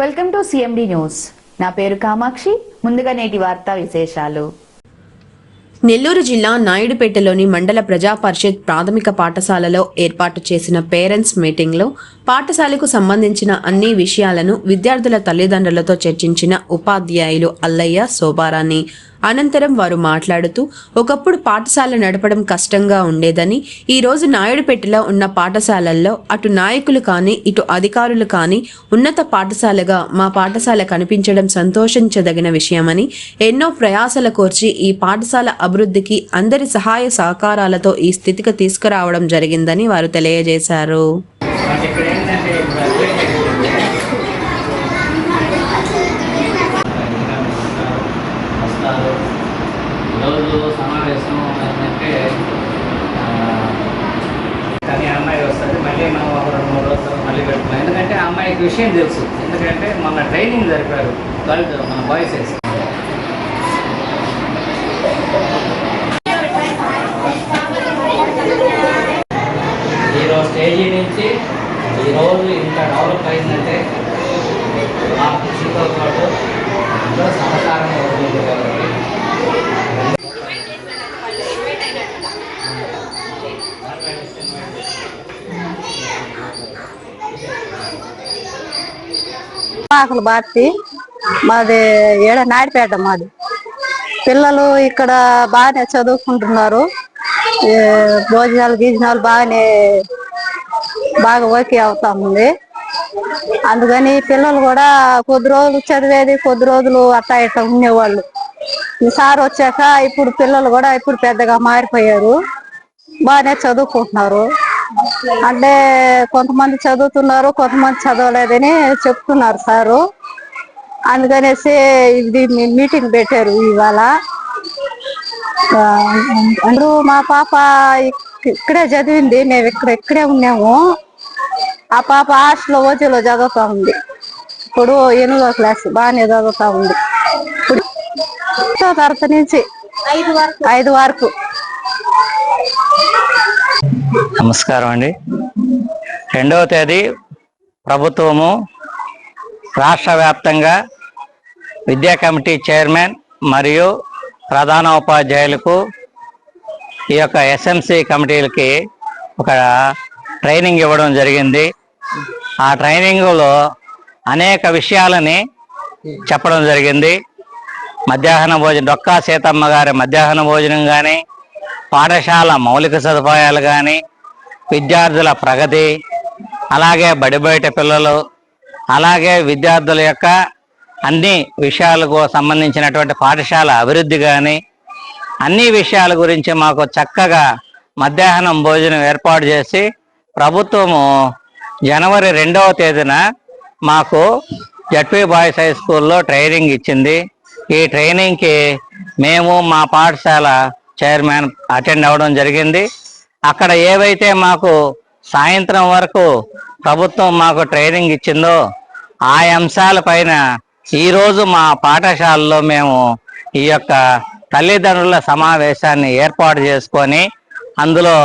Welcome to CMD news. నా పేరు కామాక్షి. ముందుగా నేటి వార్తా విశేషాలు. నెల్లూరు జిల్లా నాయుడుపేటలోని మండల ప్రజా పరిషత్ ప్రాథమిక పాఠశాలలో ఏర్పాటు చేసిన పేరెంట్స్ మీటింగ్లో పాఠశాలకు సంబంధించిన అన్ని విషయాలను విద్యార్థుల తల్లిదండ్రులతో చర్చించిన ఉపాధ్యాయులు అల్లయ్య, శోభారాణి. అనంతరం వారు మాట్లాడుతూ ఒకప్పుడు పాఠశాల నడపడం కష్టంగా ఉండేదని, ఈ రోజు నాయుడుపేటలో ఉన్న పాఠశాలల్లో అటు నాయకులు కానీ ఇటు అధికారులు కానీ ఉన్నత పాఠశాలగా మా పాఠశాల కనిపించడం సంతోషించదగిన విషయమని, ఎన్నో ప్రయాసల కోర్చి ఈ పాఠశాల అభివృద్ధికి అందరి సహాయ సహకారాలతో ఈ స్థితికి తీసుకురావడం జరిగిందని వారు తెలియజేశారు. రోజు సమావేశం ఏంటంటే కానీ అమ్మాయి వస్తుంది, మళ్ళీ మనం ఒక 2-3 రోజులు మళ్ళీ పెట్టుకున్నాం. ఎందుకంటే ఆ అమ్మాయికి విషయం తెలుసు. ఎందుకంటే మన ట్రైనింగ్ జరిపారు మన బాయ్స్. ఈరోజు స్టేజీ నుంచి ఈరోజు ఇంత డెవలప్ అయిందంటే ఆ కృషితో పాటు అందరూ సహకారంగా ఉంటుంది కాబట్టి ఆకులు బార్తి మాది ఏడ నాయుడుపేట. మాది పిల్లలు ఇక్కడ బాగానే చదువుకుంటున్నారు. భోజనాలు బాగా ఓకే అవుతా ఉంది. అందుకని పిల్లలు కూడా కొద్ది రోజులు చదివేది, కొద్ది రోజులు అట్టా ఇట్లా ఉండేవాళ్ళు. ఈసారి వచ్చాక ఇప్పుడు పిల్లలు కూడా ఇప్పుడు పెద్దగా మారిపోయారు, బాగానే చదువుకుంటున్నారు. అంటే కొంతమంది చదువుతున్నారు, కొంతమంది చదవలేదని చెప్తున్నారు సారు. అందుకనేసి ఇది మీటింగ్ పెట్టారు ఇవాళ. అందరూ మా పాప ఇక్కడే చదివింది, మేము ఇక్కడే ఉన్నాము. ఆ పాప హాస్టల్లో ఓజీలో చదువుతా ఉంది. ఇప్పుడు 8వ క్లాస్ బాగానే చదువుతా ఉంది. ఇప్పుడు 5వ తరగతి నుంచి 5 వరకు. నమస్కారం అండి. 2వ తేదీ ప్రభుత్వము రాష్ట్ర వ్యాప్తంగా విద్యా కమిటీ చైర్మన్ మరియు ప్రధాన ఉపాధ్యాయులకు ఈ యొక్క ఎస్ఎంసి కమిటీలకి ఒక ట్రైనింగ్ ఇవ్వడం జరిగింది. ఆ ట్రైనింగ్లో అనేక విషయాలని చెప్పడం జరిగింది. మధ్యాహ్న భోజనం, డొక్కా సీతమ్మ గారి మధ్యాహ్న భోజనం కానీ, పాఠశాల మౌలిక సదుపాయాలు కానీ, విద్యార్థుల ప్రగతి, అలాగే బడిబయట పిల్లలు, అలాగే విద్యార్థుల యొక్క అన్ని విషయాలకు సంబంధించినటువంటి పాఠశాల అభివృద్ధి కానీ, అన్ని విషయాల గురించి మాకు చక్కగా మధ్యాహ్నం భోజనం ఏర్పాటు చేసి ప్రభుత్వము జనవరి 2వ తేదీన మాకు జడ్పీ బాయ్స్ హై స్కూల్లో ట్రైనింగ్ ఇచ్చింది. ఈ ట్రైనింగ్కి మేము మా పాఠశాల చైర్మన్ అటెండ్ అవ్వడం జరిగింది. అక్కడ ఏవైతే మాకు సాయంత్రం వరకు ప్రభుత్వం మాకు ట్రైనింగ్ ఇచ్చిందో ఆ అంశాలపైన ఈరోజు మా పాఠశాలలో మేము ఈ యొక్క తల్లిదండ్రుల సమావేశాన్ని ఏర్పాటు చేసుకొని అందులో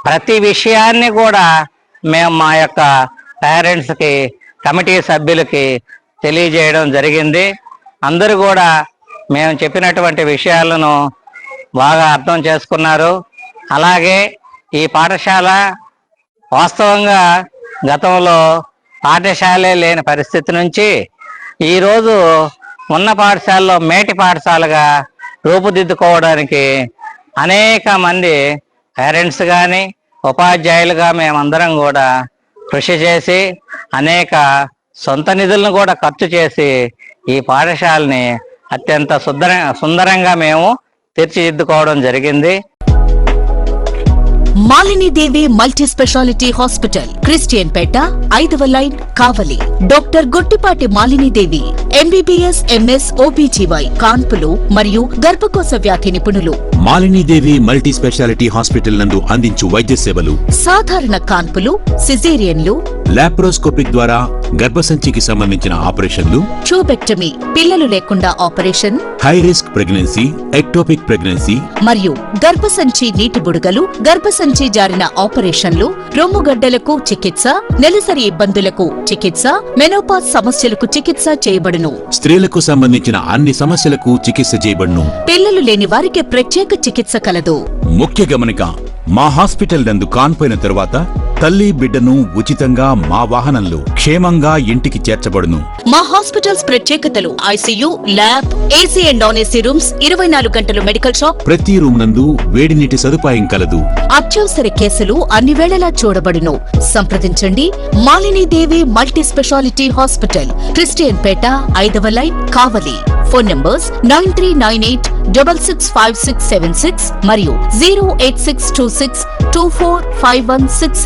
ప్రతి విషయాన్ని కూడా మేము మా యొక్క పేరెంట్స్కి, కమిటీ సభ్యులకి తెలియజేయడం జరిగింది. అందరూ కూడా మేము చెప్పినటువంటి విషయాలను బాగా అర్థం చేసుకున్నారు. అలాగే ఈ పాఠశాల వాస్తవంగా గతంలో పాఠశాలే లేని పరిస్థితి నుంచి ఈరోజు ఉన్న పాఠశాలలో మేటి పాఠశాలగా రూపుదిద్దుకోవడానికి అనేక మంది పేరెంట్స్ కానీ ఉపాధ్యాయులుగా మేమందరం కూడా కృషి చేసి అనేక సొంత నిధులను కూడా ఖర్చు చేసి ఈ పాఠశాలని అత్యంత సుందరంగా మేము తీర్చిదిద్దుకోవడం జరిగింది. Malinidevi multi speciality hospital, Christian Peta, 5వ line, Kavali. Doctor Gottipati Malinidevi, MBBS, MS, OBGY, కాన్పులు మరియు గర్భకోశ వ్యాధి నిపుణులు. మాలినీదేవి మల్టీ స్పెషాలిటీ హాస్పిటల్ నందు అందించు వైద్య సేవలు: సాధారణ కాన్పులు, సిజేరియన్లు, లాప్రోస్కోపిక్ ద్వారా గర్భసంచికి సంబంధించిన ఆపరేషన్లు, ట్యూబెక్టమీ పిల్లలు లేకుండా operation, high risk pregnancy, ectopic pregnancy, మరియు గర్భసంచి నీటి బుడగలు, గర్భసంచి జారిన ఆపరేషన్లు, రొమ్ముగడ్డలకు చికిత్స, నెలసరి ఇబ్బందులకు చికిత్స, మెనోపాజ్ సమస్యలకు చికిత్స చేయబడును. స్త్రీలకు సంబంధించిన అన్ని సమస్యలకు చికిత్స చేయబడును. పిల్లలు లేని వారికి ప్రత్యేక చికిత్స కలదు. ముఖ్య గమనిక, మా హాస్పిటల్ నందు కాన్పోయిన తరువాత తల్లి బిడ్డను ఉచితంగా మా వాహనంలో క్షేమంగా ఇంటికి చేర్చబడును. మా హాస్పిటల్స్ ప్రత్యేకతలు: ICU, lab, AC and non AC rooms, 24 గంటలు మెడికల్ షాప్, ప్రతి రూమ్ నందు వేడి నీటి సదుపాయం కలదు. అత్యవసర కేసులు అన్ని వేళలా చూడబడును. సంప్రదించండి Malinidevi multi speciality hospital, Christian Peta, 5వ లైన్, కావలి. ఫోన్ నంబర్స్ 9398665676 మరియు 08626245166.